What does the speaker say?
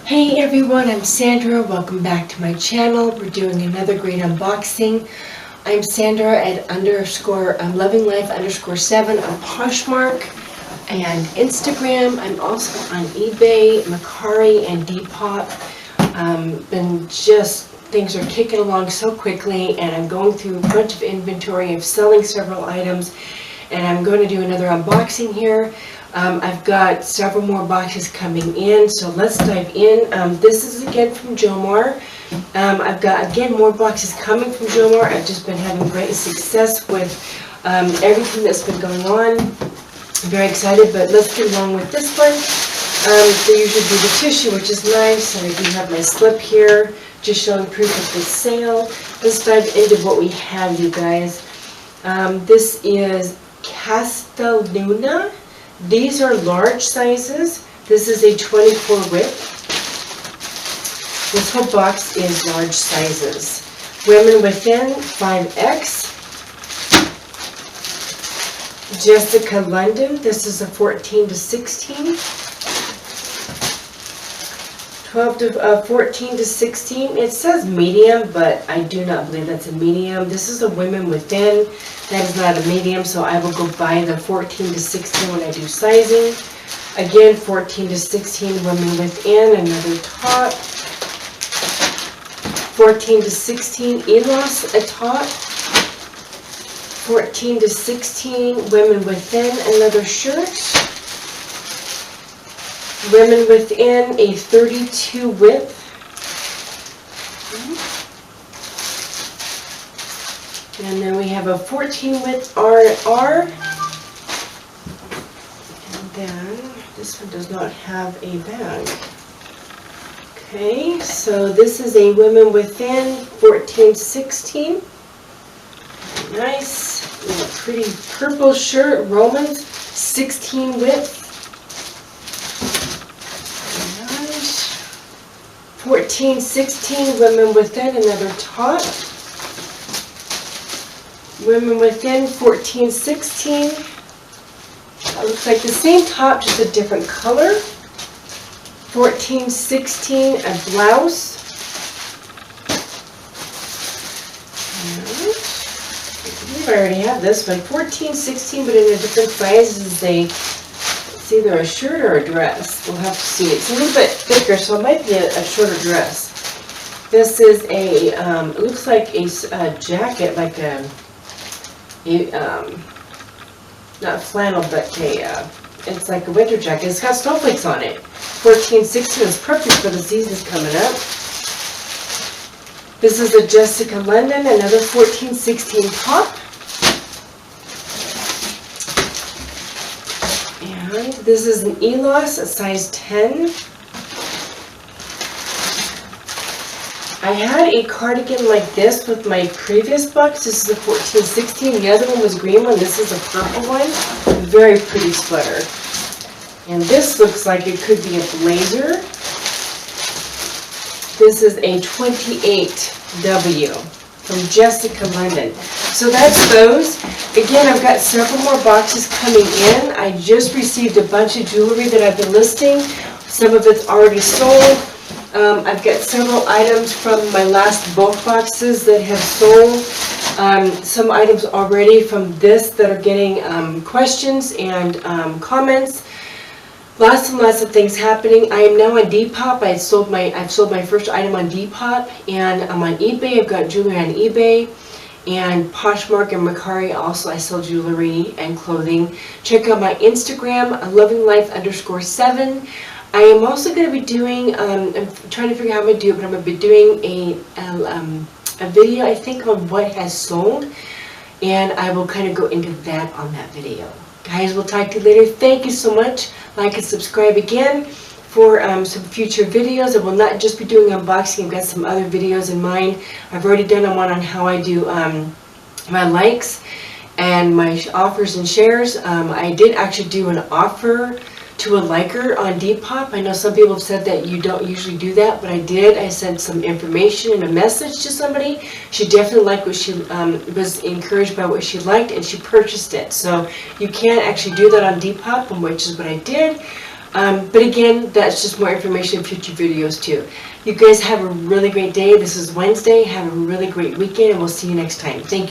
Hey everyone, I'm Sandra. Welcome back to my channel. We're doing another great unboxing. I'm Sandra at _loving_life_7 on Poshmark and Instagram. I'm also on eBay, Mercari, and Depop. Things are kicking along so quickly, and I'm going through a bunch of inventory. I'm selling several items, and I'm going to do another unboxing here. I've got several more boxes coming in, so let's dive in. This is again from Jomar. I've got again more boxes coming from Jomar. I've just been having great success with everything that's been going on. I'm very excited, but let's get along with this one. There usually be the tissue, which is nice, and I do have my slip here, just showing proof of the sale. Let's dive into what we have, you guys. This is Castelluna. These are large sizes. This is a 24 width. This whole box is large sizes. Women Within 5X. Jessica London. This is a 14 to 16. 14 to 16. It says medium, but I do not believe that's a medium. This is a Women Within. That is not a medium, so I will go by the 14 to 16 when I do sizing. Again, 14 to 16 Women Within, another top. 14 to 16 Elos, a top. 14 to 16 Women Within, another shirt. Women Within, a 32 width. And then we have a 14 width R&R. And then this one does not have a bag. Okay, so this is a Women Within 14-16. Nice. With a pretty purple shirt, Romans 16 width. 14-16 Women Within, another top. Women Within 14-16. That looks like the same top, just a different color. 14-16, a blouse. And I believe I already have this one. 14-16, but in a different size. It's either a shirt or a dress. We'll have to see. It's a little bit thicker, so it might be a shorter dress. This is a, it looks like a jacket, like not flannel, but it's like a winter jacket. It's got snowflakes on it. 14-16 is perfect for the seasons coming up. This is a Jessica London, another 14-16 top. And this is an Elos, a size 10. I had a cardigan like this with my previous box. This is a 14-16. The other one was green one. This is a purple one. Very pretty sweater. And this looks like it could be a blazer. This is a 28W from Jessica London. So that's those. Again, I've got several more boxes coming in. I just received a bunch of jewelry that I've been listing. Some of it's already sold. I've got several items from my last bulk boxes that have sold. Some items already from this that are getting questions and comments. Lots and lots of things happening. I am now on Depop. I've sold my first item on Depop, and I'm on eBay. I've got jewelry on eBay, and Poshmark and Mercari. Also, I sell jewelry and clothing. Check out my Instagram, _loving_life_7. I am also going to be doing, I'm trying to figure out how I'm going to do it, but I'm going to be doing a video, I think, on what has sold, and I will kind of go into that on that video. Guys, we'll talk to you later. Thank you so much. Like and subscribe again for some future videos. I will not just be doing unboxing. I've got some other videos in mind. I've already done one on how I do my likes and my offers and shares. I did actually do an offer to a liker on Depop. I know some people have said that you don't usually do that, but I did. I sent some information and a message to somebody. She definitely liked what she was encouraged by what she liked, and she purchased it. So you can actually do that on Depop, which is what I did. But again, that's just more information in future videos too. You guys have a really great day. This is Wednesday. Have a really great weekend, and we'll see you next time. Thank you.